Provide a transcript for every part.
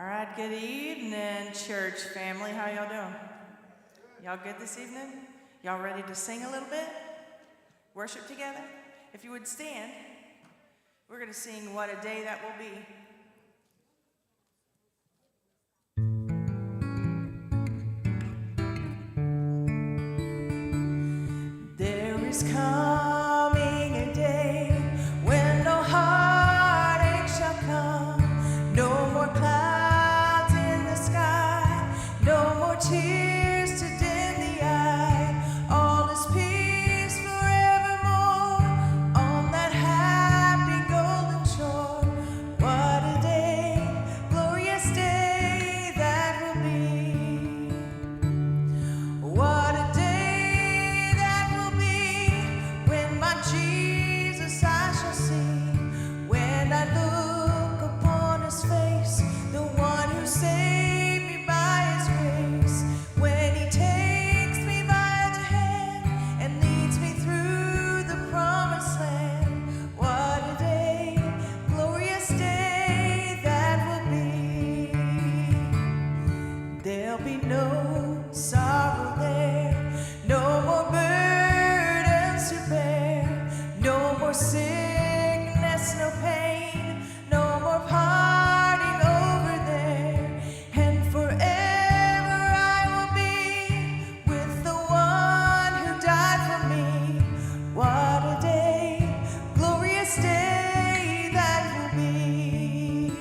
All right, good evening, church family. How y'all doing? Y'all good this evening? Y'all ready to sing a little bit? Worship together? If you would stand, we're going to sing What a Day That Will Be. There is coming a day when no heartache shall come, no more clouds in the sky, no more tears to dim the eye. All is peace forevermore on that happy golden shore. What a day, glorious day that will be. What a day that will be when my Jesus I shall see. When I look upon his face, the one who saved me by his grace. When he takes me by the hand and leads me through the promised land. What a day, glorious day that will be. There'll be no sorrow there, no more burdens to bear, no more sickness, no pain, no more parting over there. And forever I will be with the one who died for me. What a day, glorious day that will be.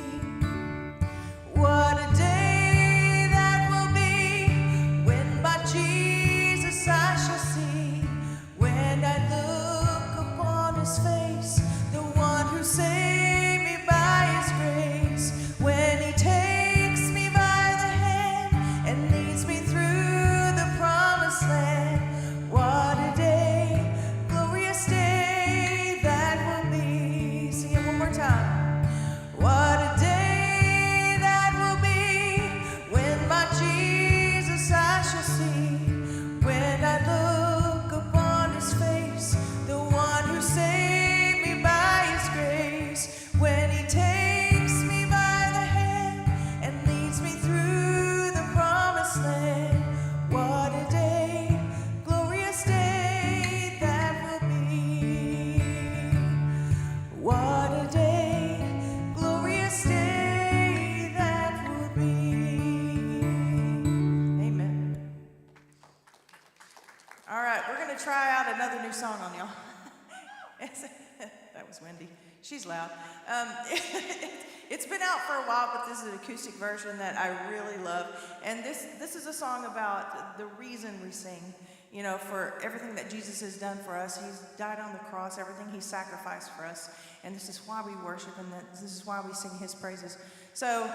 What a day that will be when my Jesus I shall see. When I look upon his face, the one who saved me by his grace. When he takes me by the hand and leads me through the promised land. What a day, glorious day that will be. Sing it one more time. What a day that will be when my Jesus I shall see. When I look upon his face, the one who saved me by his grace. When he takes me by the hand and leads me through the promised land. What a day, glorious day that will be. What a day, glorious day that will be. Amen. All right, we're going to try out another new song on y'all. That was Wendy. She's loud. It's been out for a while, but this is an acoustic version that I really love. And this is a song about the reason we sing, you know, for everything that Jesus has done for us. He's died on the cross, everything he sacrificed for us. And this is why we worship, and this is why we sing his praises. So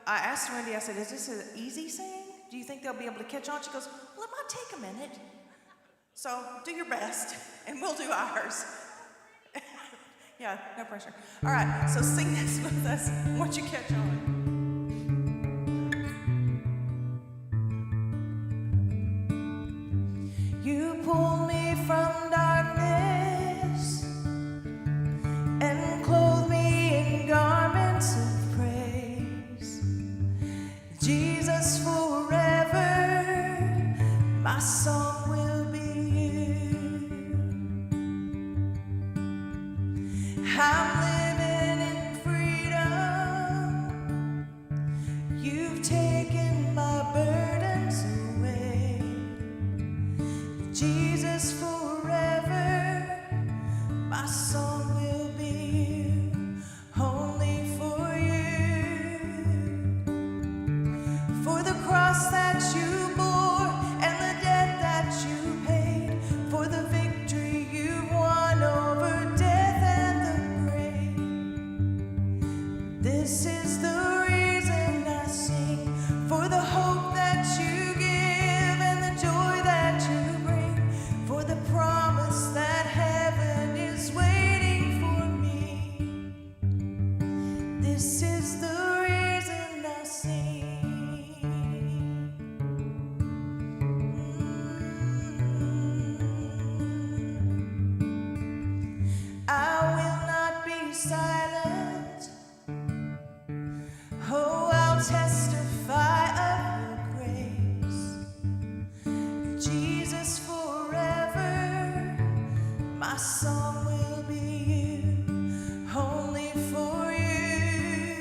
I asked Wendy, I said, is this an easy sing? Do you think they'll be able to catch on? She goes, well, it might take a minute. So do your best, and we'll do ours. Yeah, no pressure. All right, so sing this with us once you catch on. You pull me from darkness and clothe me in garments of praise. Jesus, forever my song will be you. I'm living in freedom. You've taken my burdens away. Jesus, forever my song will be you, only for you. For the cross that you bore and the debt that you paid, for the victory you won over death and the grave. This is the reason I sing, for the hope that you give and the joy that you bring. Jesus forever, my song will be you, only for you.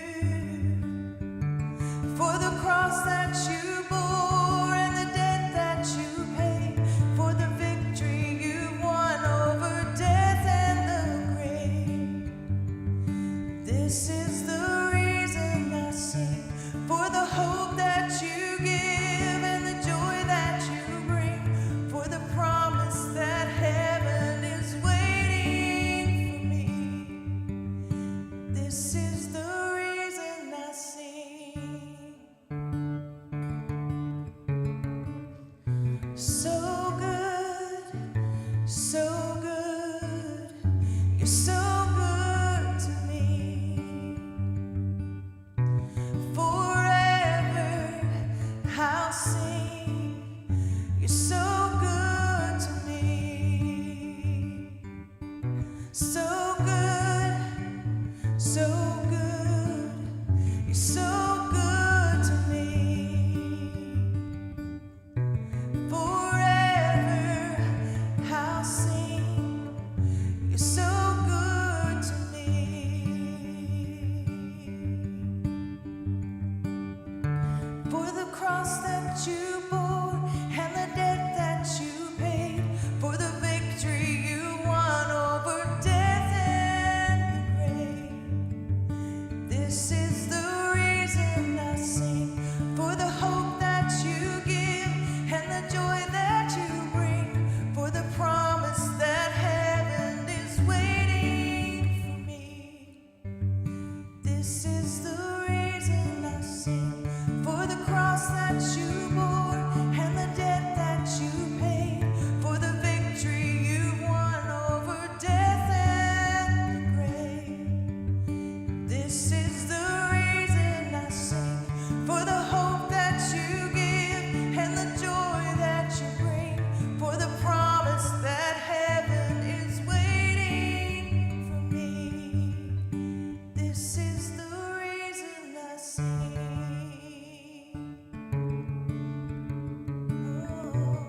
For the cross that you bore and the debt that you paid, for the victory you won over death and the grave. This is the reason I sing, for the hope that you give and the joy that you bring, for the promise that heaven is waiting for me. This is the reason I sing. So good, so good, you're so good to me. Forever I'll sing, you're so good to me. So good, so good, you're so good to me. Forever I'll sing, you're so good to me. For the cross that you bore and the debt that you paid, for the victory you won over death and the grave. This is the reason I sing, for the hope that you give and the joy that you bring, for the promise that heaven is waiting for me. This is the reason I sing, for the cross that you bore and the debt that you paid, for the victory you won over death and the grave. This is the reason I sing, for the hope that you give and the joy that you bring, for the promise that heaven is waiting for me. This is the reason I sing. Oh,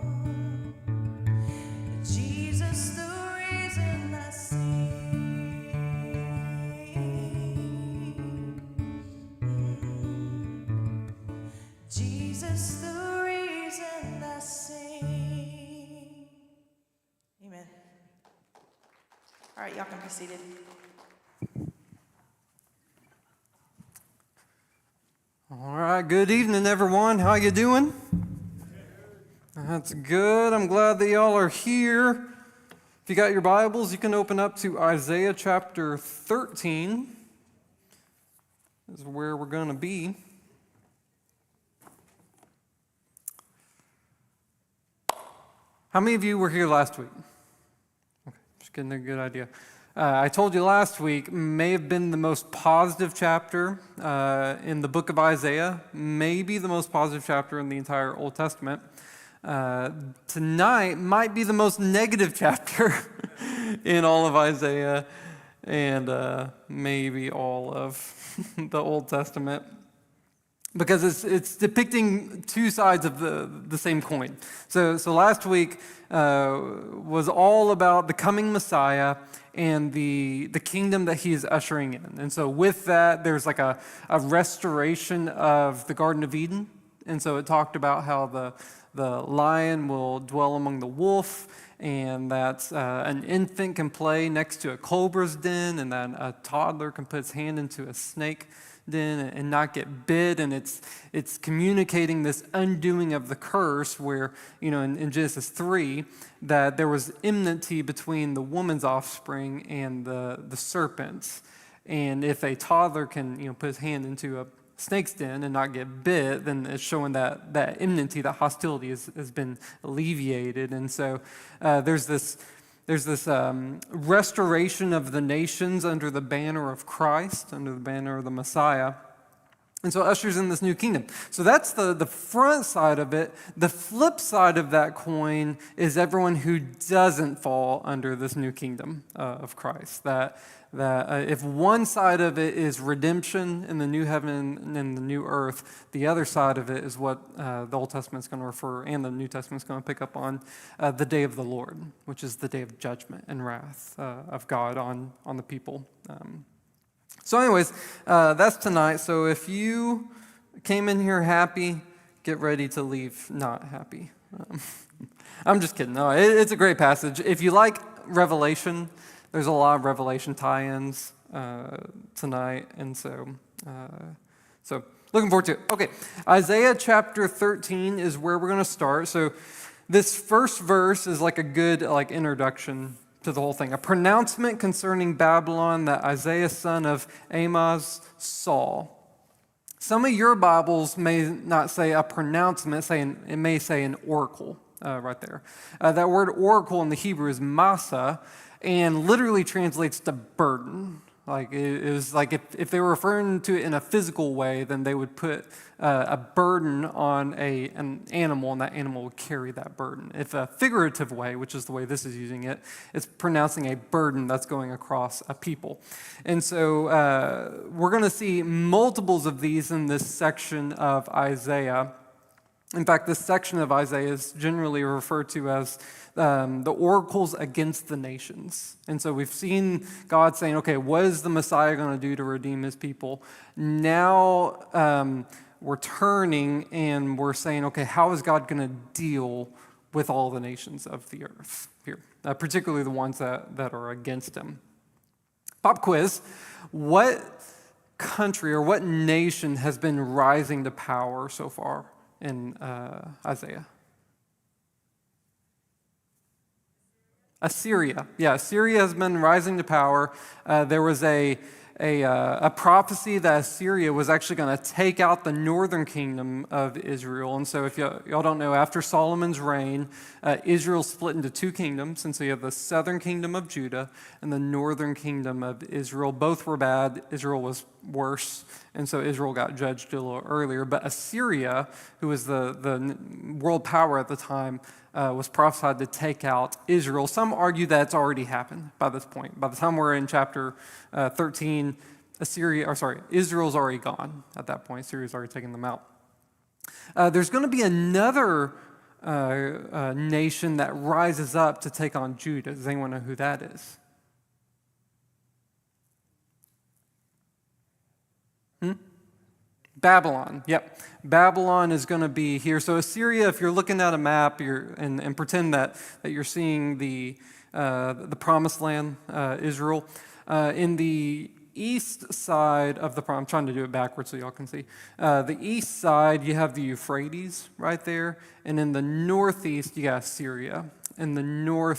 Jesus, the reason I sing. Jesus, the reason I sing. Amen. All right, y'all can be seated. All right, good evening, everyone. How you doing? That's good. I'm glad that y'all are here. If you got your Bibles, you can open up to Isaiah chapter 13. This is where we're going to be. How many of you were here last week? Okay, just getting a good idea. I told you last week may have been the most positive chapter in the book of Isaiah, maybe the most positive chapter in the entire Old Testament. Tonight might be the most negative chapter in all of Isaiah and maybe all of the Old Testament, because it's depicting two sides of the same coin. So last week was all about the coming Messiah and the kingdom that he is ushering in. And so with that, there's like a restoration of the Garden of Eden. And so it talked about how the lion will dwell among the wolf, and that an infant can play next to a cobra's den, and that a toddler can put his hand into a snake den and not get bit. And it's communicating this undoing of the curse where, in Genesis 3, that there was enmity between the woman's offspring and the serpents. And if a toddler can, put his hand into a snake's den and not get bit, then it's showing that enmity, that hostility has been alleviated. And so there's this restoration of the nations under the banner of Christ, under the banner of the Messiah. And so it ushers in this new kingdom. So that's the front side of it. The flip side of that coin is everyone who doesn't fall under this new kingdom of Christ. That if one side of it is redemption in the new heaven and the new earth, the other side of it is what the Old Testament's going to refer, and the New Testament's going to pick up on, the day of the Lord, which is the day of judgment and wrath of God on the people. So anyways, that's tonight. So if you came in here happy, get ready to leave not happy. I'm just kidding. No, it's a great passage. If you like Revelation, there's a lot of Revelation tie-ins tonight. And so looking forward to it. Okay, Isaiah chapter 13 is where we're going to start. So this first verse is like a good introduction to the whole thing. A pronouncement concerning Babylon that Isaiah, son of Amoz, saw. Some of your Bibles may not say a pronouncement, it may say an oracle right there. That word oracle in the Hebrew is masa, and literally translates to burden. Like it was like if they were referring to it in a physical way, then they would put a burden on an animal, and that animal would carry that burden. If a figurative way, which is the way this is using it, it's pronouncing a burden that's going across a people. And so we're going to see multiples of these in this section of Isaiah. In fact, this section of Isaiah is generally referred to as the oracles against the nations. And so we've seen God saying, okay, what is the Messiah going to do to redeem his people? Now we're turning and we're saying, okay, how is God going to deal with all the nations of the earth here, particularly the ones that are against him? Pop quiz. What country or what nation has been rising to power so far in Isaiah? Assyria. Yeah, Assyria has been rising to power. There was a prophecy that Assyria was actually going to take out the northern kingdom of Israel. And so if y'all don't know, after Solomon's reign, Israel split into two kingdoms. And so you have the southern kingdom of Judah and the northern kingdom of Israel. Both were bad. Israel was worse. And so Israel got judged a little earlier. But Assyria, who was the world power at the time, was prophesied to take out Israel. Some argue that it's already happened by this point. By the time we're in chapter 13, Israel's already gone at that point. Assyria's already taken them out. There's going to be another nation that rises up to take on Judah. Does anyone know who that is? Babylon. Yep. Babylon is going to be here. So Assyria, if you're looking at a map and pretend that you're seeing the promised land, Israel, in the east side of the I'm trying to do it backwards so y'all can see. The east side, you have the Euphrates right there. And in the northeast, you got Syria. In the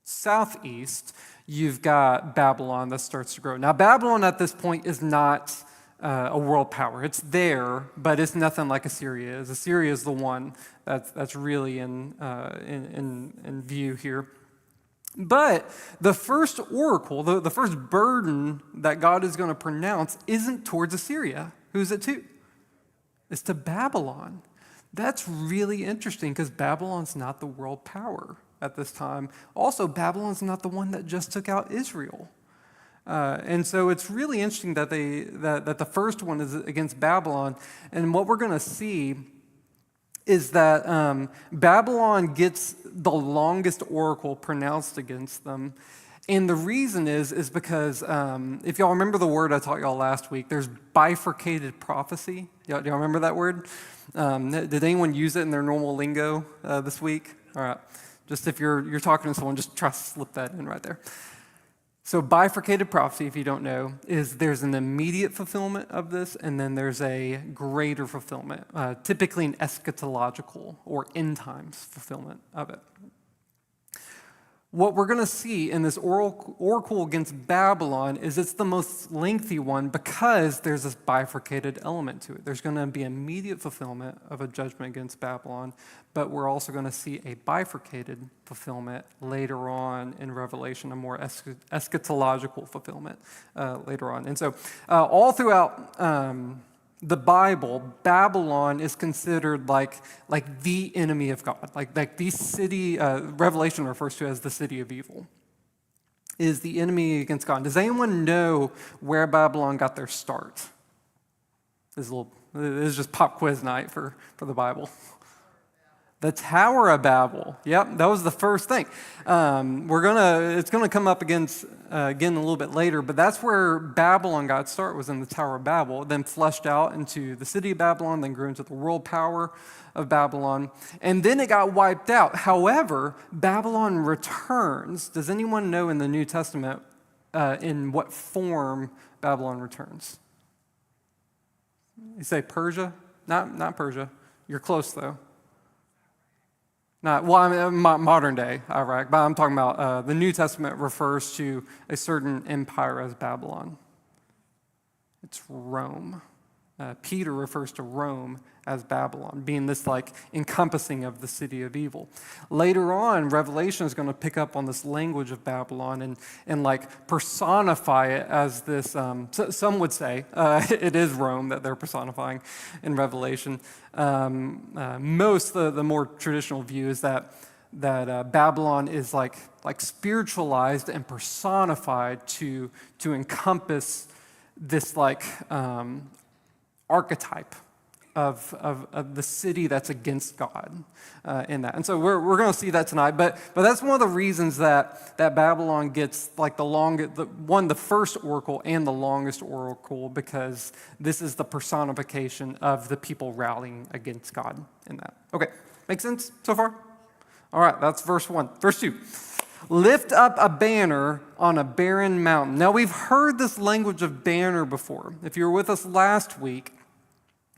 southeast, you've got Babylon that starts to grow. Now, Babylon at this point is not a world power. It's there, but it's nothing like Assyria is. Assyria is the one that's really in view here. But the first oracle, the first burden that God is going to pronounce isn't towards Assyria. Who's it to? It's to Babylon. That's really interesting because Babylon's not the world power at this time. Also, Babylon's not the one that just took out Israel. And so it's really interesting that the first one is against Babylon. And what we're going to see is that Babylon gets the longest oracle pronounced against them. And the reason is because if y'all remember the word I taught y'all last week, there's bifurcated prophecy. Do y'all remember that word? Did anyone use it in their normal lingo this week? All right. Just if you're talking to someone, just try to slip that in right there. So bifurcated prophecy, if you don't know, is there's an immediate fulfillment of this, and then there's a greater fulfillment, typically an eschatological or end times fulfillment of it. what we're going to see in this oracle against Babylon is it's the most lengthy one because there's this bifurcated element to it. There's going to be immediate fulfillment of a judgment against Babylon, but we're also going to see a bifurcated fulfillment later on in Revelation, a more eschatological fulfillment later on. And so all throughout the Bible, Babylon is considered like the enemy of God, like the city. Revelation refers to as the city of evil, is the enemy against God. Does anyone know where Babylon got their start? This is just pop quiz night for the Bible. The Tower of Babel. Yep, that was the first thing. It's gonna come up again a little bit later, but that's where Babylon got its start, was in the Tower of Babel, then fleshed out into the city of Babylon, then grew into the world power of Babylon, and then it got wiped out. However, Babylon returns. Does anyone know in the New Testament in what form Babylon returns? You say Persia? Not Persia. You're close though. Modern day Iraq, but I'm talking about the New Testament refers to a certain empire as Babylon. It's Rome. Peter refers to Rome as Babylon, being this encompassing of the city of evil. Later on, Revelation is going to pick up on this language of Babylon and personify it as this, some would say it is Rome that they're personifying in Revelation. The more traditional view is that Babylon is like spiritualized and personified to encompass this archetype of the city that's against God in that. And so we're going to see that tonight. But that's one of the reasons that Babylon gets the first oracle and the longest oracle, because this is the personification of the people rallying against God in that. Okay, make sense so far? All right, that's verse 1. Verse 2. Lift up a banner on a barren mountain. Now, we've heard this language of banner before. If you were with us last week,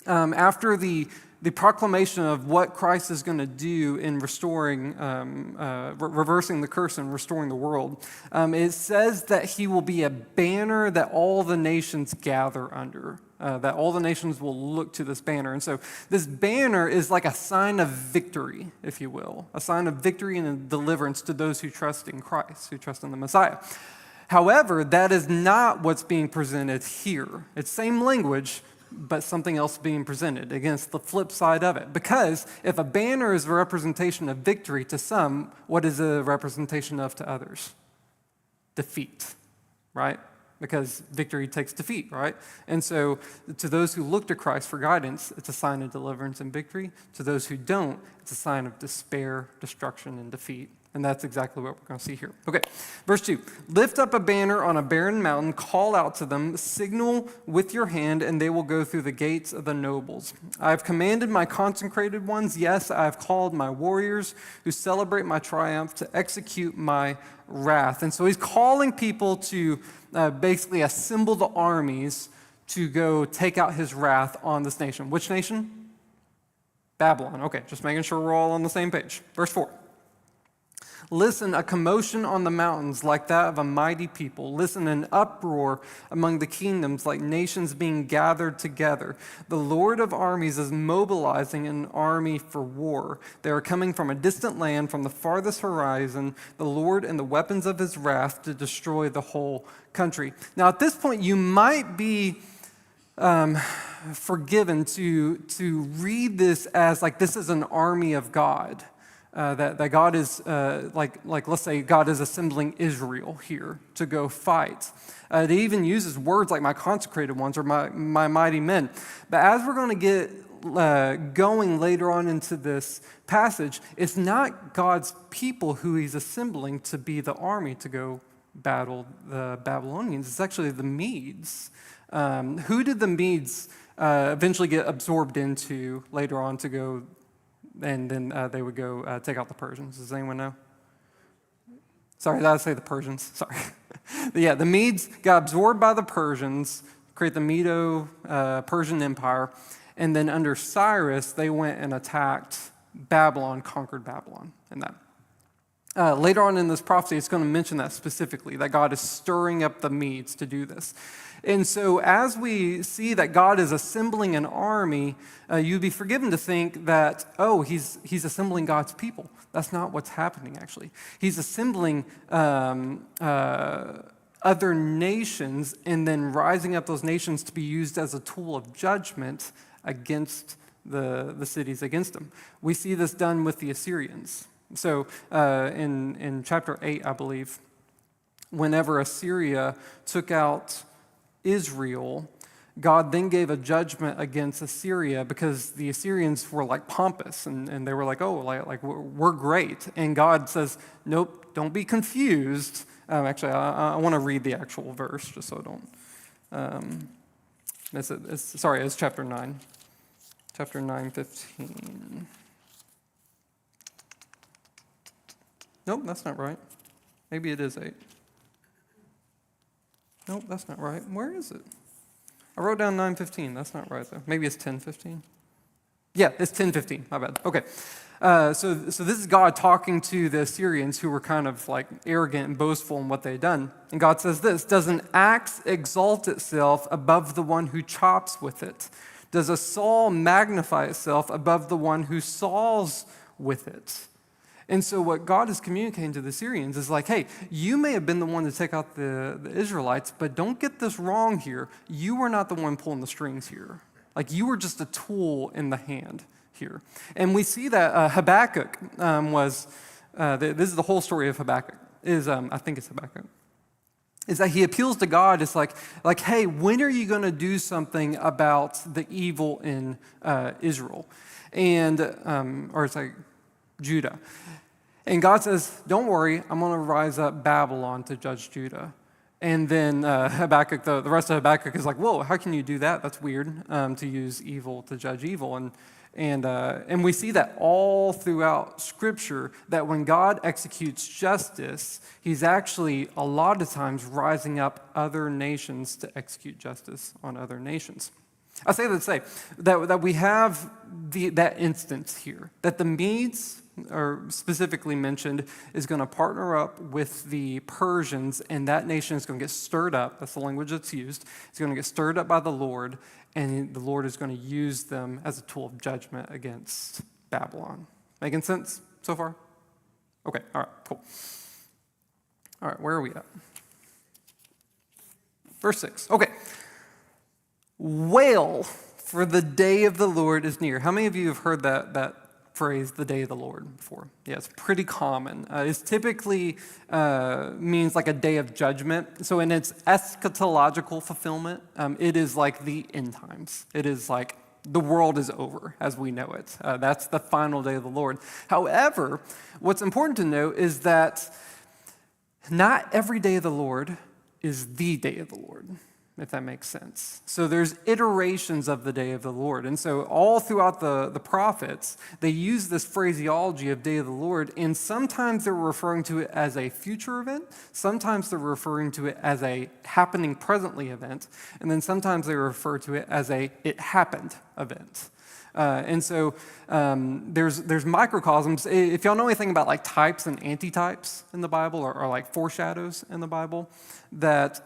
after the proclamation of what Christ is going to do in restoring, reversing the curse and restoring the world, it says that he will be a banner that all the nations gather under, that all the nations will look to this banner. And so this banner is like a sign of victory, if you will, a sign of victory and deliverance to those who trust in Christ, who trust in the Messiah. However, that is not what's being presented here. It's same language, but something else being presented against the flip side of it. Because if a banner is a representation of victory to some, what is a representation of to others? Defeat, right? Because victory takes defeat, right? And so to those who look to Christ for guidance, it's a sign of deliverance and victory. To those who don't, it's a sign of despair, destruction, and defeat. And that's exactly what we're going to see here. Okay, verse 2. Lift up a banner on a barren mountain, call out to them, signal with your hand, and they will go through the gates of the nobles. I have commanded my consecrated ones, yes, I have called my warriors who celebrate my triumph to execute my wrath. And so he's calling people to basically assemble the armies to go take out his wrath on this nation. Which nation? Babylon. Okay, just making sure we're all on the same page. Verse 4. Listen, a commotion on the mountains like that of a mighty people. Listen, an uproar among the kingdoms like nations being gathered together. The Lord of armies is mobilizing an army for war. They are coming from a distant land, from the farthest horizon, the Lord and the weapons of his wrath to destroy the whole country. Now, at this point, you might be forgiven to read this as this is an army of God. That God is, let's say God is assembling Israel here to go fight. It even uses words like my consecrated ones or my mighty men. But as we're going to get going later on into this passage, it's not God's people who he's assembling to be the army to go battle the Babylonians. It's actually the Medes. Who did the Medes eventually get absorbed into later on to go? And then they would go take out the Persians. Does anyone know? Sorry, did I say the Persians? Sorry. Yeah, the Medes got absorbed by the Persians, create the Medo-Persian Empire, and then under Cyrus, they went and attacked Babylon, conquered Babylon, and that. Later on in this prophecy, it's going to mention that specifically, that God is stirring up the Medes to do this. And so as we see that God is assembling an army, you'd be forgiven to think that, oh, he's assembling God's people. That's not what's happening, actually. He's assembling other nations and then rising up those nations to be used as a tool of judgment against the cities against them. We see this done with the Assyrians. So in chapter 8, I believe, whenever Assyria took out Israel, God then gave a judgment against Assyria because the Assyrians were like pompous and they were like, oh, like we're great. And God says, nope, don't be confused. Actually, I want to read the actual verse just so I don't. It's chapter 9. Chapter 9:15. Nope, that's not right. Maybe it is 8. Nope, that's not right. Where is it? I wrote down 9:15. That's not right, though. Maybe it's 10:15. Yeah, it's 10:15. My bad. Okay. So this is God talking to the Assyrians who were kind of like arrogant and boastful in what they had done. And God says this, does an axe exalt itself above the one who chops with it? Does a saw magnify itself above the one who saws with it? And so what God is communicating to the Syrians is like, hey, you may have been the one to take out the Israelites, but don't get this wrong here. You were not the one pulling the strings here. Like you were just a tool in the hand here. And we see that Habakkuk this is the whole story of Habakkuk, I think it's Habakkuk, is that he appeals to God. It's like, hey, when are you going to do something about the evil in Israel? And, or it's like Judah. And God says, don't worry, I'm going to rise up Babylon to judge Judah. And then Habakkuk, the rest of Habakkuk is like, whoa, how can you do that? That's weird, to use evil to judge evil. And we see that all throughout Scripture, that when God executes justice, he's actually a lot of times rising up other nations to execute justice on other nations. I say that to say that we have that instance here, that the Medes, are specifically mentioned, is going to partner up with the Persians, and that nation is going to get stirred up. That's the language that's used. It's going to get stirred up by the Lord, and the Lord is going to use them as a tool of judgment against Babylon. Making sense so far? Okay, all right, cool. All right, where are we at? Verse 6. Okay. Wail, for the day of the Lord is near. How many of you have heard that phrase, the day of the Lord, before? Yeah, it's pretty common. It typically means like a day of judgment. So in its eschatological fulfillment, it is like the end times. It is like the world is over as we know it. That's the final day of the Lord. However, what's important to note is that not every day of the Lord is the day of the Lord, if that makes sense. So there's iterations of the day of the Lord. And so all throughout the prophets, they use this phraseology of day of the Lord, and sometimes they're referring to it as a future event, sometimes they're referring to it as a happening presently event, and then sometimes they refer to it as a it happened event. And so there's microcosms. If y'all know anything about like types and antitypes in the Bible, or like foreshadows in the Bible, that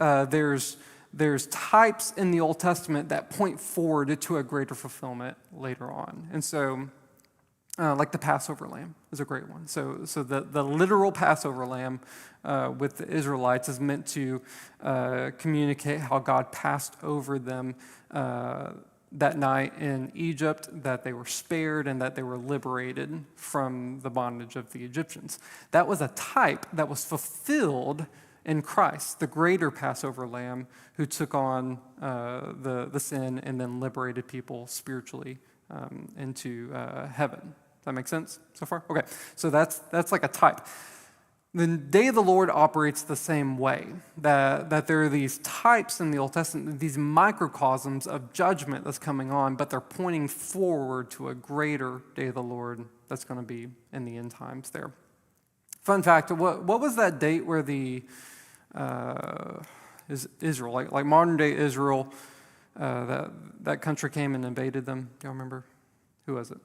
there's types in the Old Testament that point forward to a greater fulfillment later on. And so, like the Passover lamb is a great one. So the literal Passover lamb with the Israelites is meant to communicate how God passed over them that night in Egypt, that they were spared and that they were liberated from the bondage of the Egyptians. That was a type that was fulfilled in Christ, the greater Passover lamb who took on the sin and then liberated people spiritually into heaven. Does that make sense so far? Okay, so that's like a type. The day of the Lord operates the same way, that there are these types in the Old Testament, these microcosms of judgment that's coming on, but they're pointing forward to a greater day of the Lord that's going to be in the end times there. Fun fact, what was that date where is Israel, like modern day Israel, that country came and invaded them? Do y'all remember? Who was it?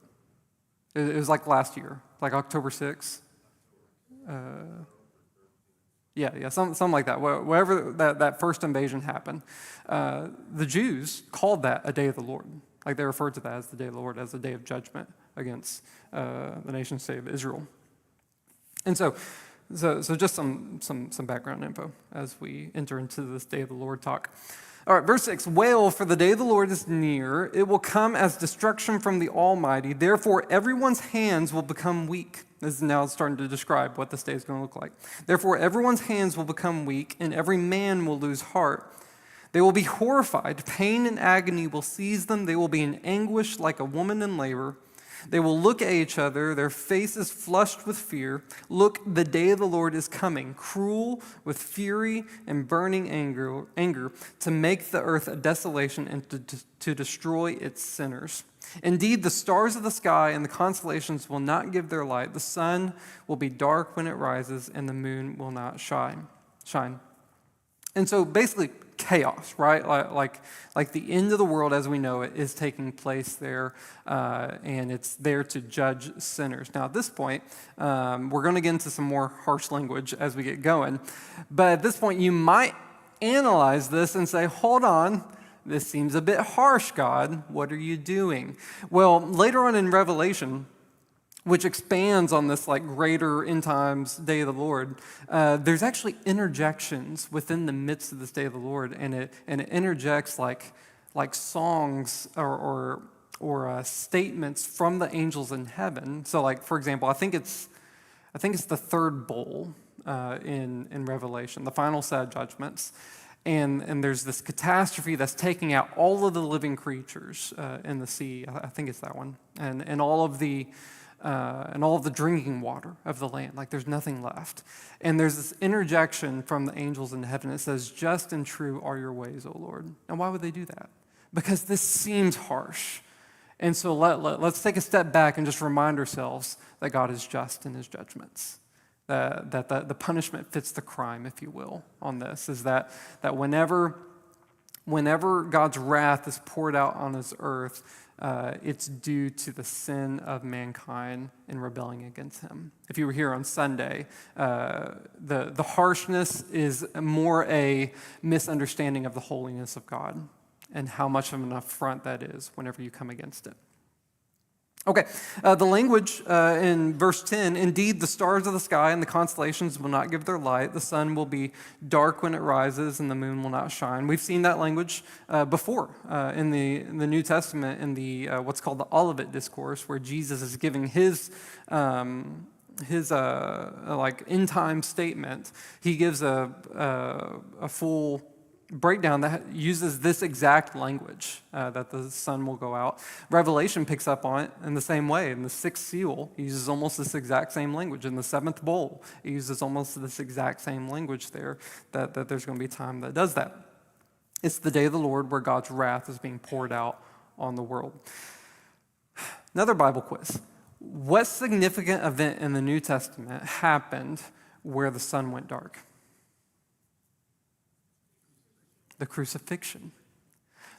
It was like last year, like October 6th. Something like that. Wherever that first invasion happened, the Jews called that a day of the Lord. Like they referred to that as the day of the Lord, as a day of judgment against the nation state of Israel. And so just some background info as we enter into this day of the Lord talk. All right, verse 6, wail, for the day of the Lord is near. It will come as destruction from the Almighty. Therefore, everyone's hands will become weak. This is now starting to describe what this day is going to look like. Therefore, everyone's hands will become weak, and every man will lose heart. They will be horrified. Pain and agony will seize them. They will be in anguish like a woman in labor. They will look at each other, their faces flushed with fear. Look, the day of the Lord is coming, cruel with fury and burning anger to make the earth a desolation and to destroy its sinners. Indeed, the stars of the sky and the constellations will not give their light. The sun will be dark when it rises, and the moon will not shine. And so basically, chaos, right? Like the end of the world as we know it is taking place there, and it's there to judge sinners. Now, at this point, we're going to get into some more harsh language as we get going. But at this point, you might analyze this and say, hold on, this seems a bit harsh, God. What are you doing? Well, later on in Revelation, which expands on this like greater end times day of the Lord, there's actually interjections within the midst of this day of the Lord, and it interjects like songs or statements from the angels in heaven. So, like for example, I think it's the third bowl in Revelation, the final set of judgments. And there's this catastrophe that's taking out all of the living creatures in the sea. I think it's that one, and all of the drinking water of the land. Like there's nothing left. And there's this interjection from the angels in heaven. It says, "Just and true are your ways, O Lord." And why would they do that? Because this seems harsh. And so let's take a step back and just remind ourselves that God is just in his judgments. That the punishment fits the crime, if you will, on this, is that whenever God's wrath is poured out on this earth, it's due to the sin of mankind in rebelling against him. If you were here on Sunday, the harshness is more a misunderstanding of the holiness of God and how much of an affront that is whenever you come against it. Okay, the language in verse 10, indeed the stars of the sky and the constellations will not give their light. The sun will be dark when it rises and the moon will not shine. We've seen that language before in the New Testament in the what's called the Olivet Discourse, where Jesus is giving his like end time statement. He gives a full breakdown that uses this exact language, that the sun will go out. Revelation picks up on it in the same way. In the sixth seal, he uses almost this exact same language. In the seventh bowl, he uses almost this exact same language there, that there's going to be a time that does that. It's the day of the Lord where God's wrath is being poured out on the world. Another Bible quiz. What significant event in the New Testament happened where the sun went dark? The crucifixion.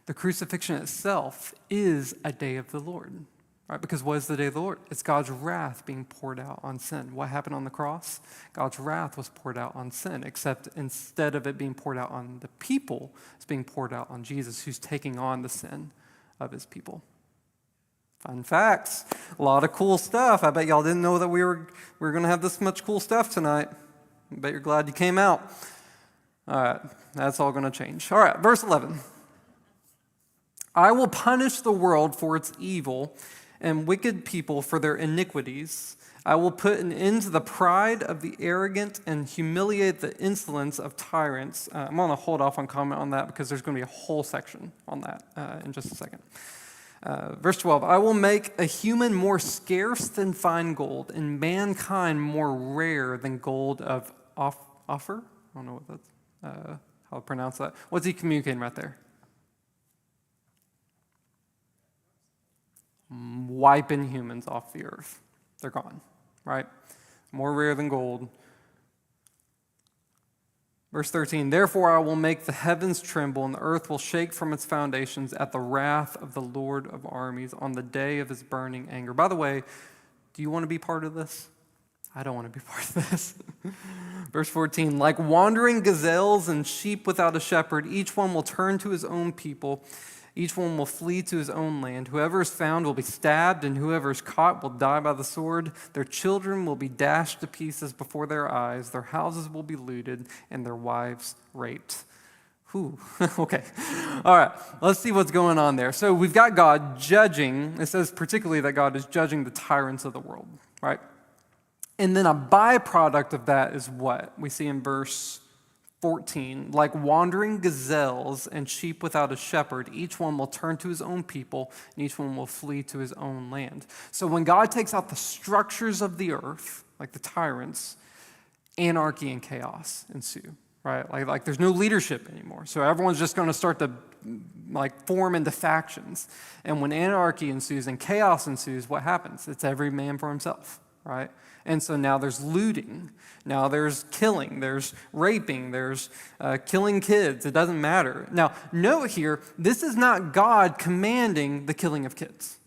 The crucifixion itself is a day of the Lord, right? Because what is the day of the Lord? It's God's wrath being poured out on sin. What happened on the cross? God's wrath was poured out on sin, except instead of it being poured out on the people, it's being poured out on Jesus, who's taking on the sin of his people. Fun facts. A lot of cool stuff. I bet y'all didn't know that we were going to have this much cool stuff tonight. I bet you're glad you came out. All right, that's all going to change. All right, verse 11. I will punish the world for its evil and wicked people for their iniquities. I will put an end to the pride of the arrogant and humiliate the insolence of tyrants. I'm going to hold off on comment on that because there's going to be a whole section on that in just a second. Verse 12, I will make a human more scarce than fine gold and mankind more rare than gold of Ophir. I don't know what that's. How to pronounce that. What's he communicating right there? Wiping humans off the earth. They're gone, right? More rare than gold. Verse 13, therefore I will make the heavens tremble and the earth will shake from its foundations at the wrath of the Lord of armies on the day of his burning anger. By the way, do you want to be part of this? I don't want to be part of this. Verse 14, like wandering gazelles and sheep without a shepherd, each one will turn to his own people. Each one will flee to his own land. Whoever is found will be stabbed, and whoever is caught will die by the sword. Their children will be dashed to pieces before their eyes. Their houses will be looted, and their wives raped. Whew. Okay. All right. Let's see what's going on there. So we've got God judging. It says particularly that God is judging the tyrants of the world, right? And then a byproduct of that is what? We see in verse 14, like wandering gazelles and sheep without a shepherd, each one will turn to his own people, and each one will flee to his own land. So when God takes out the structures of the earth, like the tyrants, anarchy and chaos ensue, right? Like there's no leadership anymore. So everyone's just going to start to form into factions. And when anarchy ensues and chaos ensues, what happens? It's every man for himself, right? And so now there's looting, now there's killing, there's raping, there's killing kids. It doesn't matter. Now, note here, this is not God commanding the killing of kids.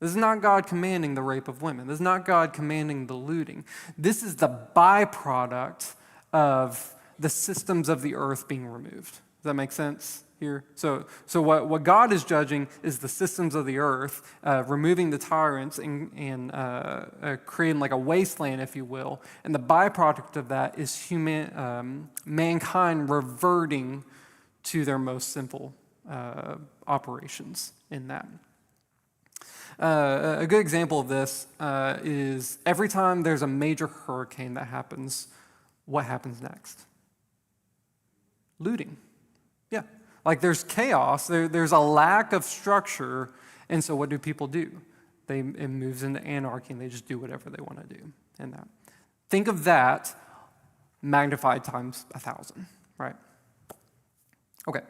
This is not God commanding the rape of women. This is not God commanding the looting. This is the byproduct of the systems of the earth being removed. Does that make sense here? So what God is judging is the systems of the earth, removing the tyrants and creating like a wasteland, if you will. And the byproduct of that is mankind reverting to their most simple operations in that. A good example of this is every time there's a major hurricane that happens, what happens next? Looting. Yeah. Like there's chaos, there's a lack of structure, and so what do people do? It moves into anarchy, and they just do whatever they want to do in that. Think of that magnified times 1,000, right? Okay.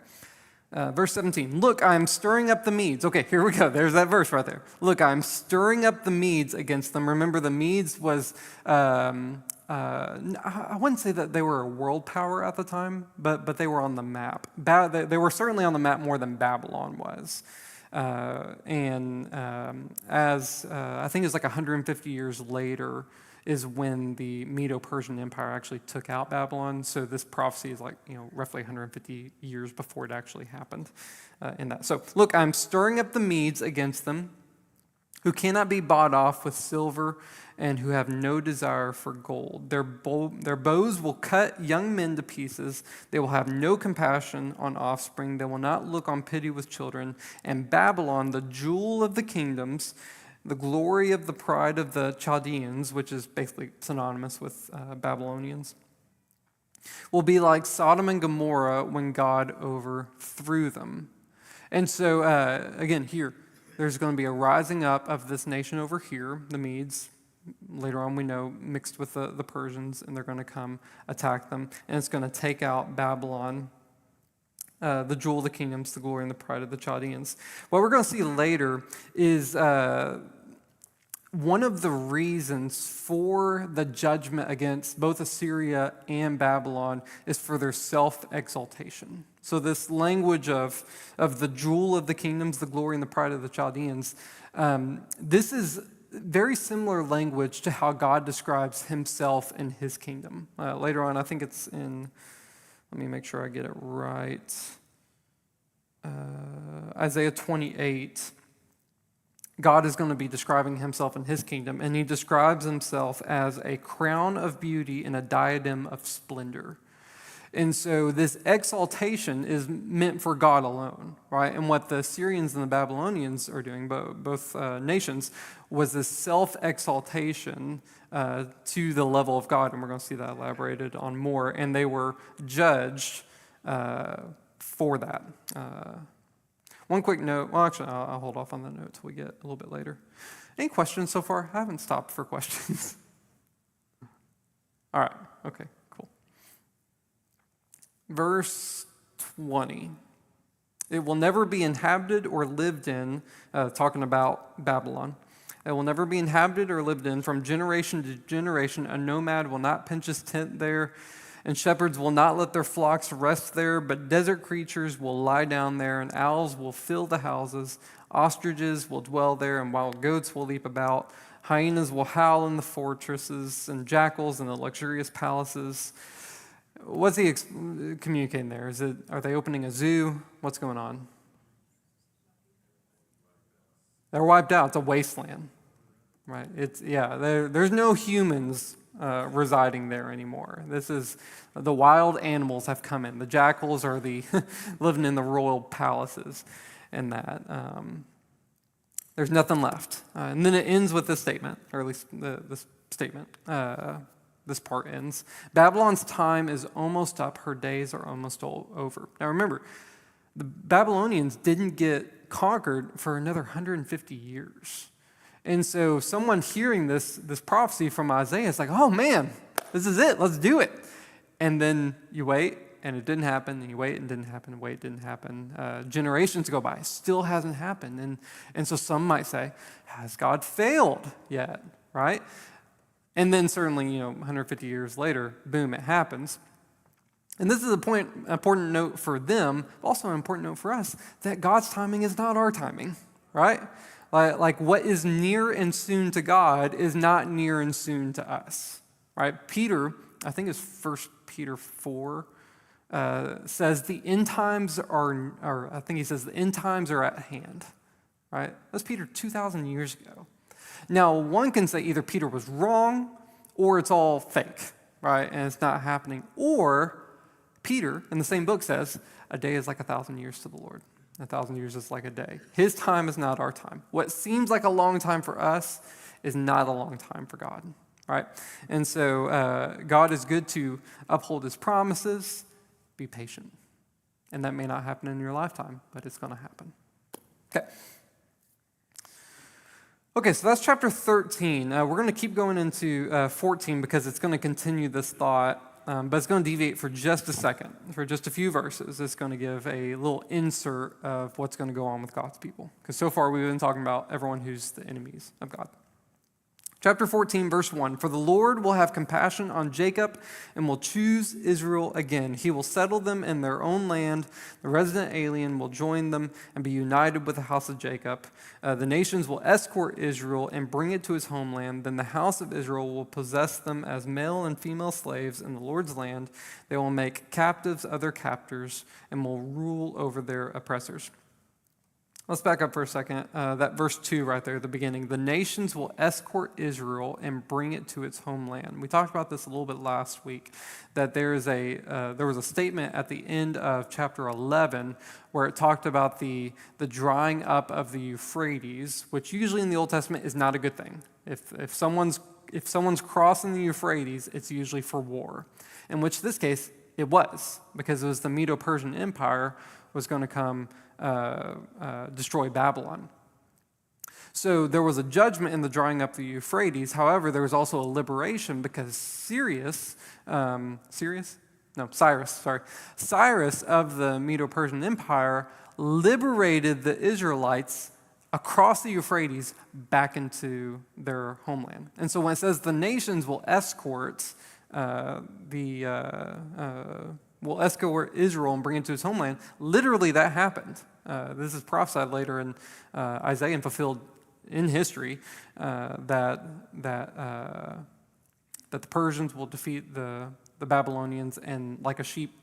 Verse 17, look, I'm stirring up the Medes. Okay, here we go. There's that verse right there. Look, I'm stirring up the Medes against them. Remember, the Medes was, I wouldn't say that they were a world power at the time, but they were on the map. They were certainly on the map more than Babylon was. As I think it's like 150 years later is when the Medo-Persian Empire actually took out Babylon. So this prophecy is roughly 150 years before it actually happened in that. So look, I'm stirring up the Medes against them, who cannot be bought off with silver and who have no desire for gold. Their bows will cut young men to pieces. They will have no compassion on offspring. They will not look on pity with children. And Babylon, the jewel of the kingdoms, the glory of the pride of the Chaldeans, which is basically synonymous with Babylonians, will be like Sodom and Gomorrah when God overthrew them. And so, again, here, there's going to be a rising up of this nation over here, the Medes. Later on, we know, mixed with the Persians, and they're going to come attack them. And it's going to take out Babylon, the jewel of the kingdoms, the glory and the pride of the Chaldeans. What we're going to see later is one of the reasons for the judgment against both Assyria and Babylon is for their self-exaltation. So this language of the jewel of the kingdoms, the glory and the pride of the Chaldeans, this is very similar language to how God describes himself and his kingdom. Later on, I think it's in, let me make sure I get it right, Isaiah 28, God is going to be describing himself and his kingdom, and he describes himself as a crown of beauty and a diadem of splendor. And so this exaltation is meant for God alone, right? And what the Assyrians and the Babylonians are doing, both nations, was this self-exaltation to the level of God, and we're going to see that elaborated on more, and they were judged for that. One quick note, well, actually, I'll hold off on that note till we get a little bit later. Any questions so far? I haven't stopped for questions. All right, okay, cool. Verse 20. It will never be inhabited or lived in, talking about Babylon. It will never be inhabited or lived in from generation to generation. A nomad will not pitch his tent there, and shepherds will not let their flocks rest there, but desert creatures will lie down there, and owls will fill the houses. Ostriches will dwell there, and wild goats will leap about. Hyenas will howl in the fortresses, and jackals in the luxurious palaces. What's he communicating there? Are they opening a zoo? What's going on? They're wiped out. It's a wasteland, right? There's no humans residing there anymore. This is the wild animals have come in. The jackals are the living in the royal palaces, and that there's nothing left. And then it ends with this statement, or at least this statement. This part ends. Babylon's time is almost up. Her days are almost all over. Now remember, the Babylonians didn't get conquered for another 150 years. And so someone hearing this prophecy from Isaiah is like, oh man, this is it, let's do it. And then you wait, and it didn't happen, and you wait, and it didn't happen, and wait, it didn't happen. Generations go by, still hasn't happened. And so some might say, has God failed yet, right? And then certainly, 150 years later, boom, it happens. And this is important note for them, but also an important note for us, that God's timing is not our timing, right? Like what is near and soon to God is not near and soon to us, right? Peter, I think it's 1 Peter 4, says the end times the end times are at hand, right? That's Peter 2,000 years ago. Now, one can say either Peter was wrong or it's all fake, right? And it's not happening. Or Peter, in the same book, says, a day is like 1,000 years to the Lord. 1,000 years is like a day. His time is not our time. What seems like a long time for us is not a long time for God, right? And so God is good to uphold his promises. Be patient. And that may not happen in your lifetime, but it's going to happen. Okay, so that's chapter 13. We're going to keep going into 14 because it's going to continue this thought, but it's going to deviate for just a second, for just a few verses. It's going to give a little insert of what's going to go on with God's people. Because so far we've been talking about everyone who's the enemies of God. Chapter 14, verse 1, for the Lord will have compassion on Jacob and will choose Israel again. He will settle them in their own land. The resident alien will join them and be united with the house of Jacob. The nations will escort Israel and bring it to his homeland. Then the house of Israel will possess them as male and female slaves in the Lord's land. They will make captives other captors and will rule over their oppressors. Let's back up for a second. That verse 2 right there at the beginning. The nations will escort Israel and bring it to its homeland. We talked about this a little bit last week, that there was a statement at the end of chapter 11 where it talked about the drying up of the Euphrates, which usually in the Old Testament is not a good thing. If someone's crossing the Euphrates, it's usually for war, in which this case it was, because it was the Medo-Persian Empire was going to come destroy Babylon. So there was a judgment in the drying up the Euphrates. However, there was also a liberation because Cyrus of the Medo-Persian Empire liberated the Israelites across the Euphrates back into their homeland. And so when it says the nations will escort will escort Israel and bring it to his homeland, literally that happened. This is prophesied later in Isaiah and fulfilled in history that the Persians will defeat the Babylonians, and like a sheep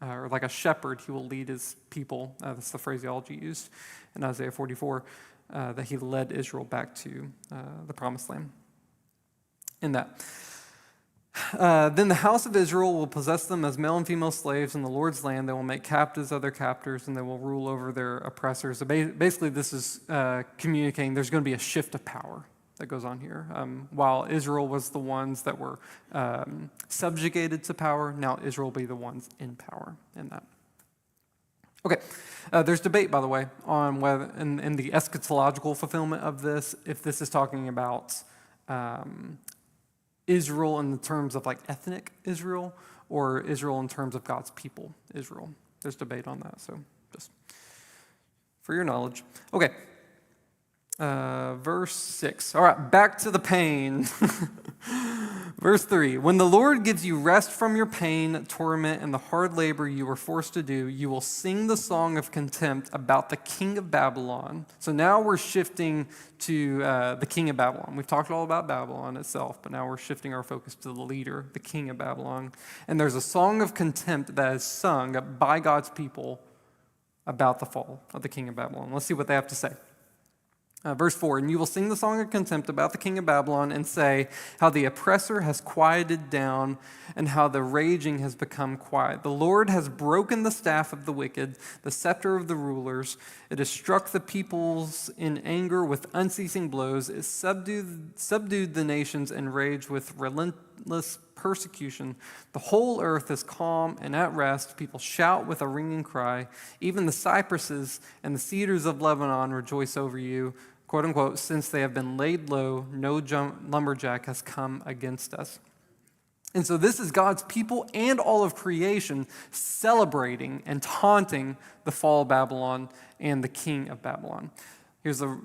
or like a shepherd, he will lead his people. That's the phraseology used in Isaiah 44, that he led Israel back to the promised land. In that. Then the house of Israel will possess them as male and female slaves in the Lord's land. They will make captives other captors, and they will rule over their oppressors. So basically, this is communicating there's going to be a shift of power that goes on here. While Israel was the ones that were subjugated to power, now Israel will be the ones in power in that. Okay, there's debate, by the way, on whether in the eschatological fulfillment of this, if this is talking about Israel in the terms of like ethnic Israel, or Israel in terms of God's people, Israel. There's debate on that, so just for your knowledge. Okay, verse 6. All right, back to the pain. Verse 3, when the Lord gives you rest from your pain, torment, and the hard labor you were forced to do, you will sing the song of contempt about the king of Babylon. So now we're shifting to the king of Babylon. We've talked all about Babylon itself, but now we're shifting our focus to the leader, the king of Babylon. And there's a song of contempt that is sung by God's people about the fall of the king of Babylon. Let's see what they have to say. Verse 4, and you will sing the song of contempt about the king of Babylon and say how the oppressor has quieted down and how the raging has become quiet. The Lord has broken the staff of the wicked, the scepter of the rulers. It has struck the peoples in anger with unceasing blows. It subdued the nations in rage with relentless persecution. The whole earth is calm and at rest. People shout with a ringing cry. Even the cypresses and the cedars of Lebanon rejoice over you. Quote unquote, since they have been laid low, no lumberjack has come against us. And so this is God's people and all of creation celebrating and taunting the fall of Babylon and the king of Babylon. Here's the,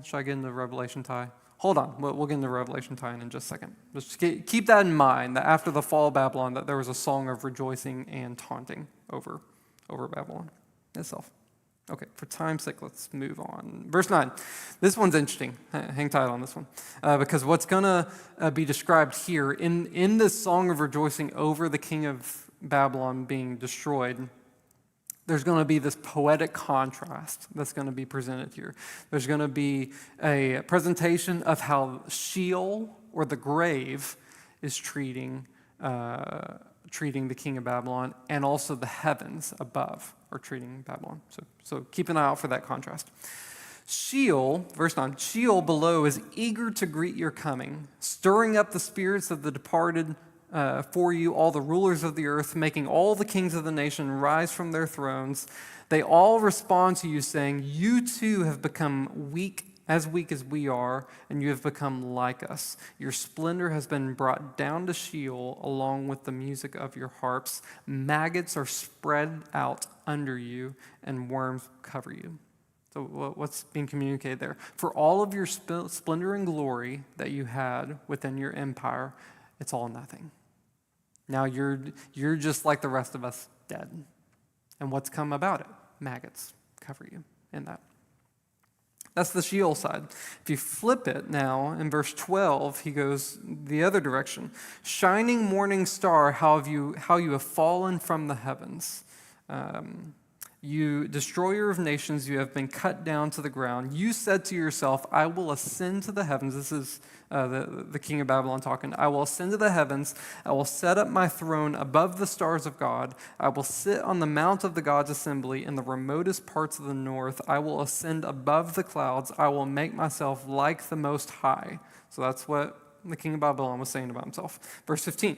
should I get into Revelation tie? Hold on, we'll get into Revelation tie in just a second. Just keep that in mind, that after the fall of Babylon, that there was a song of rejoicing and taunting over Babylon itself. Okay, for time's sake, let's move on. Verse 9. This one's interesting. Hang tight on this one. Because what's going to be described here in this song of rejoicing over the king of Babylon being destroyed, there's going to be this poetic contrast that's going to be presented here. There's going to be a presentation of how Sheol, or the grave, is treating the king of Babylon, and also the heavens above are treating Babylon. So keep an eye out for that contrast. Sheol, verse 9, Sheol below is eager to greet your coming, stirring up the spirits of the departed for you, all the rulers of the earth, making all the kings of the nation rise from their thrones. They all respond to you, saying, you too have become weak as we are, and you have become like us. Your splendor has been brought down to Sheol along with the music of your harps. Maggots are spread out under you, and worms cover you. So what's being communicated there? For all of your splendor and glory that you had within your empire, it's all nothing. Now you're just like the rest of us, dead. And what's come about it? Maggots cover you in that. That's the Sheol side. If you flip it now, in verse 12, he goes the other direction. Shining morning star, how you have fallen from the heavens. You destroyer of nations, you have been cut down to the ground. You said to yourself, I will ascend to the heavens. This is the king of Babylon talking. I will ascend to the heavens. I will set up my throne above the stars of God. I will sit on the mount of the God's assembly in the remotest parts of the north. I will ascend above the clouds. I will make myself like the Most High. So that's what the king of Babylon was saying about himself. Verse 15.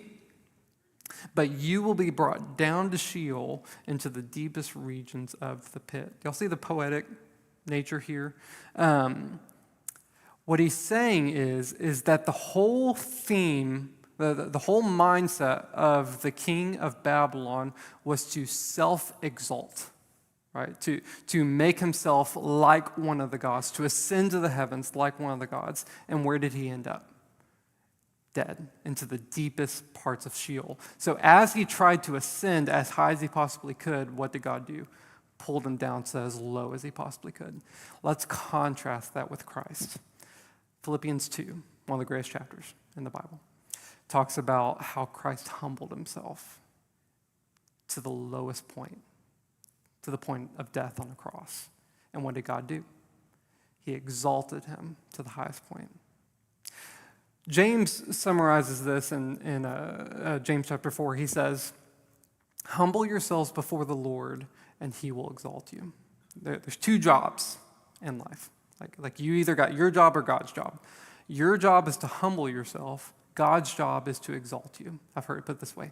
But you will be brought down to Sheol into the deepest regions of the pit. Y'all see the poetic nature here? What he's saying is that the whole theme, the whole mindset of the king of Babylon was to self-exalt, right? To make himself like one of the gods, to ascend to the heavens like one of the gods. And where did he end up? Dead, into the deepest parts of Sheol. So as he tried to ascend as high as he possibly could, what did God do? Pulled him down to as low as he possibly could. Let's contrast that with Christ. Philippians 2, one of the greatest chapters in the Bible, talks about how Christ humbled himself to the lowest point, to the point of death on the cross. And what did God do? He exalted him to the highest point. James summarizes this in James chapter 4. He says, humble yourselves before the Lord, and he will exalt you. There's two jobs in life. Like you either got your job or God's job. Your job is to humble yourself. God's job is to exalt you. I've heard it put this way.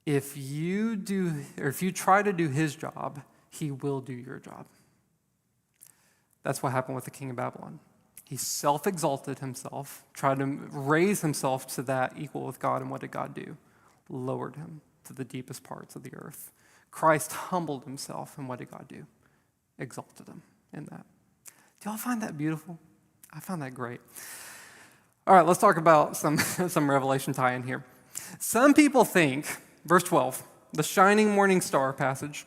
If you try to do his job, he will do your job. That's what happened with the king of Babylon. He self-exalted himself, tried to raise himself to that equal with God, and what did God do? Lowered him to the deepest parts of the earth. Christ humbled himself, and what did God do? Exalted him in that. Do y'all find that beautiful? I find that great. All right, let's talk about some, some Revelation tie-in here. Some people think, verse 12, the shining morning star passage,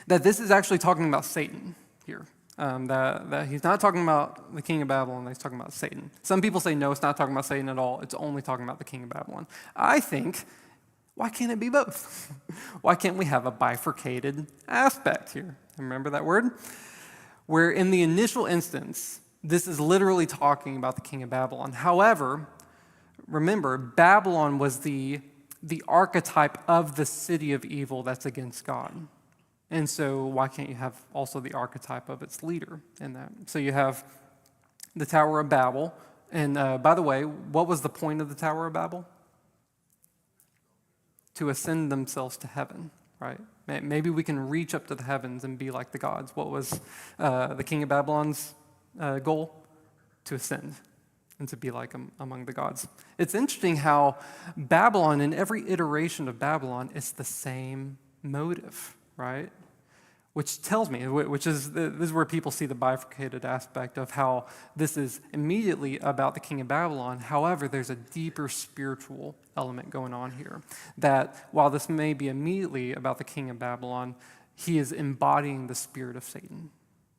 that this is actually talking about Satan here. That he's not talking about the king of Babylon, he's talking about Satan. Some people say, no, it's not talking about Satan at all. It's only talking about the king of Babylon. I think, why can't it be both? Why can't we have a bifurcated aspect here? Remember that word? Where in the initial instance, this is literally talking about the king of Babylon. However, remember, Babylon was the archetype of the city of evil that's against God. And so why can't you have also the archetype of its leader in that? So you have the Tower of Babel. And by the way, what was the point of the Tower of Babel? To ascend themselves to heaven, right? Maybe we can reach up to the heavens and be like the gods. What was the king of Babylon's goal? To ascend and to be like among the gods. It's interesting how Babylon, in every iteration of Babylon, it's the same motive, right? Which tells me, this is where people see the bifurcated aspect of how this is immediately about the king of Babylon. However, there's a deeper spiritual element going on here. That while this may be immediately about the king of Babylon, he is embodying the spirit of Satan.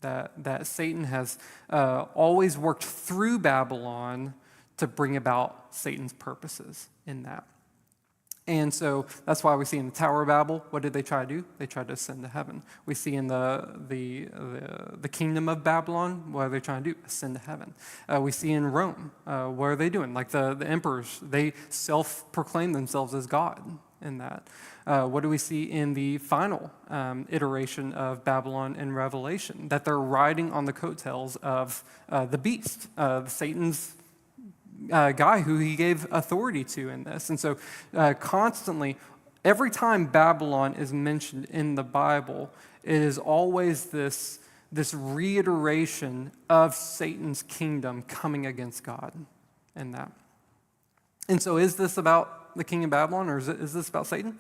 That Satan has always worked through Babylon to bring about Satan's purposes in that. And so that's why we see in the Tower of Babel, what did they try to do? They tried to ascend to heaven. We see in the kingdom of Babylon, what are they trying to do? Ascend to heaven. We see in Rome, what are they doing? Like the emperors, they self-proclaim themselves as God in that. What do we see in the final iteration of Babylon in Revelation? That they're riding on the coattails of the beast, Satan's guy who he gave authority to in this. And so constantly, every time Babylon is mentioned in the Bible, it is always this reiteration of Satan's kingdom coming against God in that. And so is this about the king of Babylon, or is this about Satan?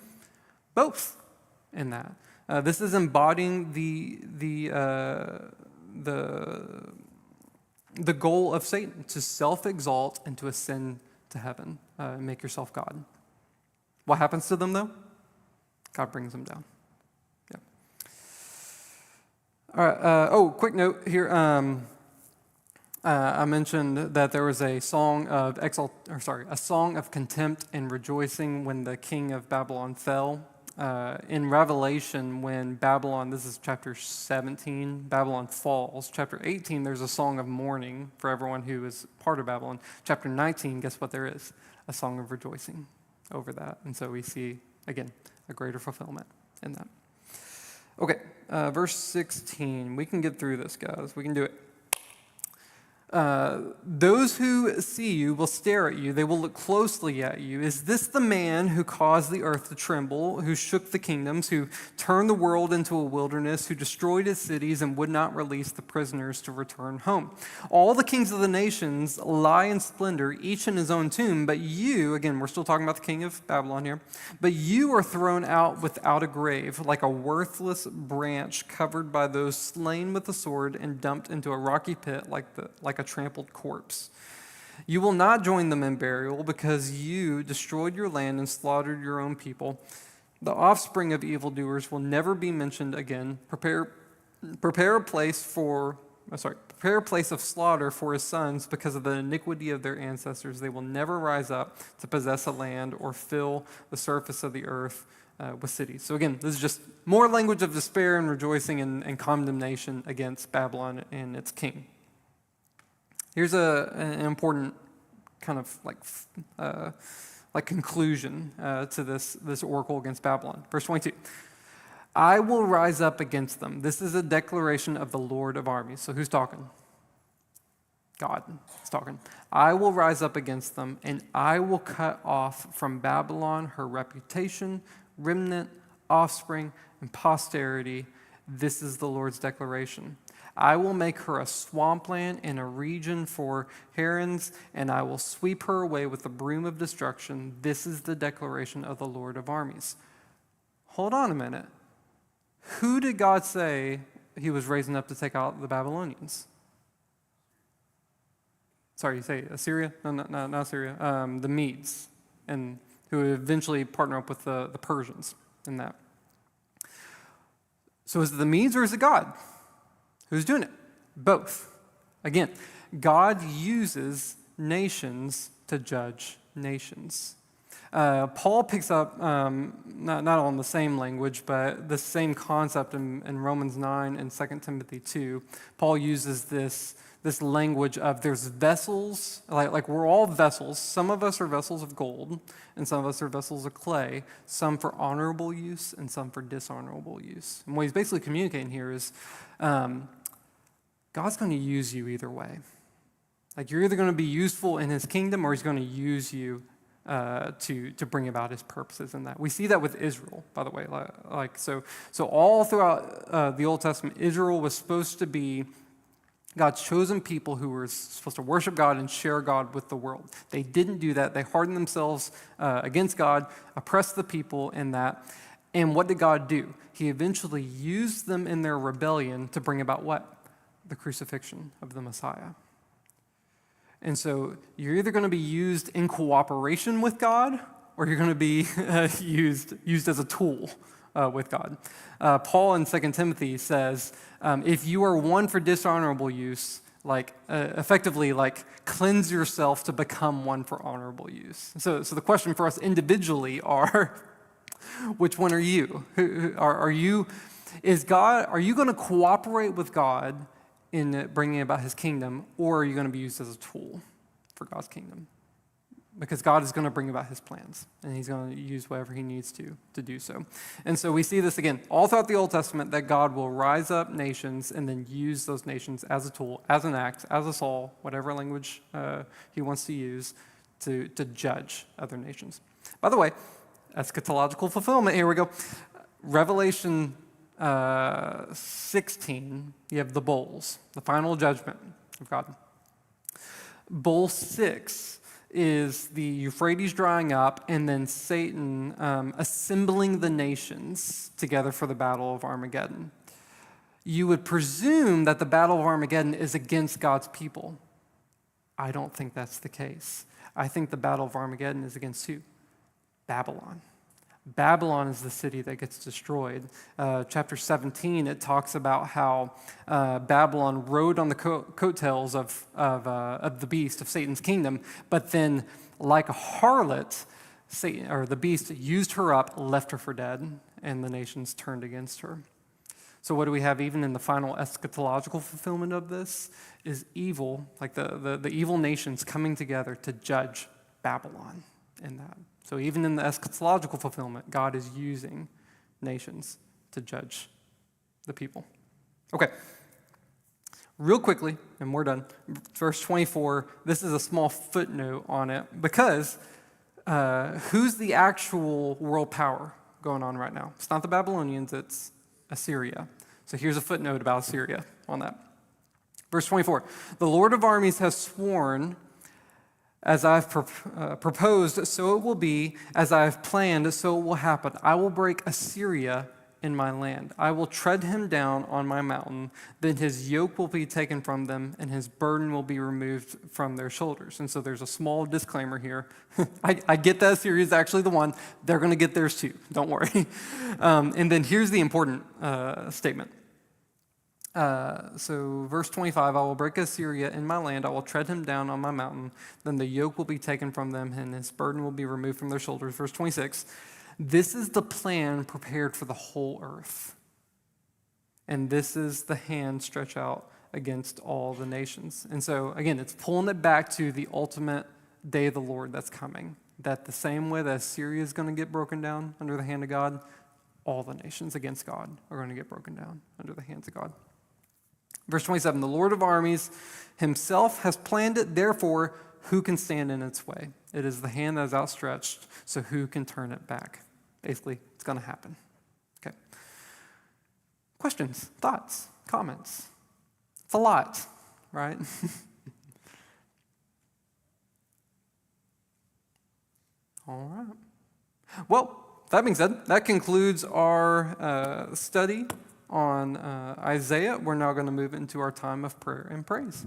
Both in that. This is embodying the goal of Satan, to self-exalt and to ascend to heaven, make yourself God. What happens to them, though? God brings them down. Yeah. All right. Quick note here. I mentioned that there was a song of a song of contempt and rejoicing when the king of Babylon fell. In Revelation, when Babylon, this is chapter 17, Babylon falls. Chapter 18, there's a song of mourning for everyone who is part of Babylon. Chapter 19, guess what there is? A song of rejoicing over that. And so we see, again, a greater fulfillment in that. Okay, verse 16. We can get through this, guys. We can do it. Those who see you will stare at you. They will look closely at you. Is this the man who caused the earth to tremble, who shook the kingdoms, who turned the world into a wilderness, who destroyed his cities and would not release the prisoners to return home? All the kings of the nations lie in splendor, each in his own tomb. But you, again, we're still talking about the king of Babylon here, but you are thrown out without a grave, like a worthless branch covered by those slain with the sword and dumped into a rocky pit like a trampled corpse. You will not join them in burial because you destroyed your land and slaughtered your own people. The offspring of evildoers will never be mentioned again. Prepare a place of slaughter for his sons because of the iniquity of their ancestors. They will never rise up to possess a land or fill the surface of the earth with cities. So again, this is just more language of despair and rejoicing and condemnation against Babylon and its king. Here's an important kind of like conclusion to this oracle against Babylon. Verse 22. I will rise up against them. This is a declaration of the Lord of armies. So who's talking? God is talking. I will rise up against them, and I will cut off from Babylon her reputation, remnant, offspring, and posterity. This is the Lord's declaration. I will make her a swampland and a region for herons, and I will sweep her away with the broom of destruction. This is the declaration of the Lord of armies. Hold on a minute. Who did God say he was raising up to take out the Babylonians? sorry, you say Assyria? No, not Assyria. The Medes, and who would eventually partner up with the Persians in that. So is it the Medes or is it God? Who's doing it? Both. Again, God uses nations to judge nations. Paul picks up, not on the same language, but the same concept in Romans 9 and 2 Timothy 2. Paul uses this language of there's vessels, like we're all vessels. Some of us are vessels of gold, and some of us are vessels of clay, some for honorable use and some for dishonorable use. And what he's basically communicating here is God's going to use you either way. Like you're either going to be useful in his kingdom or he's going to use you to bring about his purposes in that. We see that with Israel, by the way. So all throughout the Old Testament, Israel was supposed to be God's chosen people who were supposed to worship God and share God with the world. They didn't do that. They hardened themselves against God, oppressed the people in that. And what did God do? He eventually used them in their rebellion to bring about what? The crucifixion of the Messiah. And so you're either going to be used in cooperation with God or you're going to be used as a tool with God. Paul in 2 Timothy says, if you are one for dishonorable use, effectively cleanse yourself to become one for honorable use. So the question for us individually are, which one are you? Are you going to cooperate with God in bringing about his kingdom, or are you going to be used as a tool for God's kingdom? Because God is going to bring about his plans, and he's going to use whatever he needs to do so. And so we see this again all throughout the Old Testament, that God will rise up nations and then use those nations as a tool, as an axe, as a Saul, whatever language he wants to use to judge other nations. By the way, eschatological fulfillment, here we go. Revelation 16, you have the bowls, the final judgment of God. Bowl 6 is the Euphrates drying up and then Satan assembling the nations together for the battle of Armageddon. You would presume that the battle of Armageddon is against God's people. I don't think that's the case. I think the battle of Armageddon is against who? Babylon. Babylon is the city that gets destroyed. Chapter 17, it talks about how Babylon rode on the coattails of the beast, of Satan's kingdom, but then, like a harlot, Satan, or the beast used her up, left her for dead, and the nations turned against her. So what do we have even in the final eschatological fulfillment of this is evil, like the evil nations coming together to judge Babylon in that. So even in the eschatological fulfillment, God is using nations to judge the people. Okay, real quickly, and we're done. Verse 24, this is a small footnote on it, because who's the actual world power going on right now? It's not the Babylonians, it's Assyria. So here's a footnote about Assyria on that. Verse 24, the Lord of armies has sworn, as I've proposed, so it will be. As I have planned, so it will happen. I will break Assyria in my land. I will tread him down on my mountain. Then his yoke will be taken from them, and his burden will be removed from their shoulders. And so there's a small disclaimer here. I get that Assyria is actually the one. They're going to get theirs too. Don't worry. And then here's the important statement. So verse 25, I will break Assyria in my land. I will tread him down on my mountain. Then the yoke will be taken from them, and his burden will be removed from their shoulders. Verse 26, this is the plan prepared for the whole earth. And this is the hand stretched out against all the nations. And so, again, it's pulling it back to the ultimate day of the Lord that's coming. That the same way that Assyria is going to get broken down under the hand of God, all the nations against God are going to get broken down under the hands of God. Verse 27, the Lord of armies himself has planned it, therefore, who can stand in its way? It is the hand that is outstretched, so who can turn it back? Basically, it's going to happen. Okay. Questions, thoughts, comments? It's a lot, right? All right. Well, that being said, that concludes our study on Isaiah. We're now going to move into our time of prayer and praise.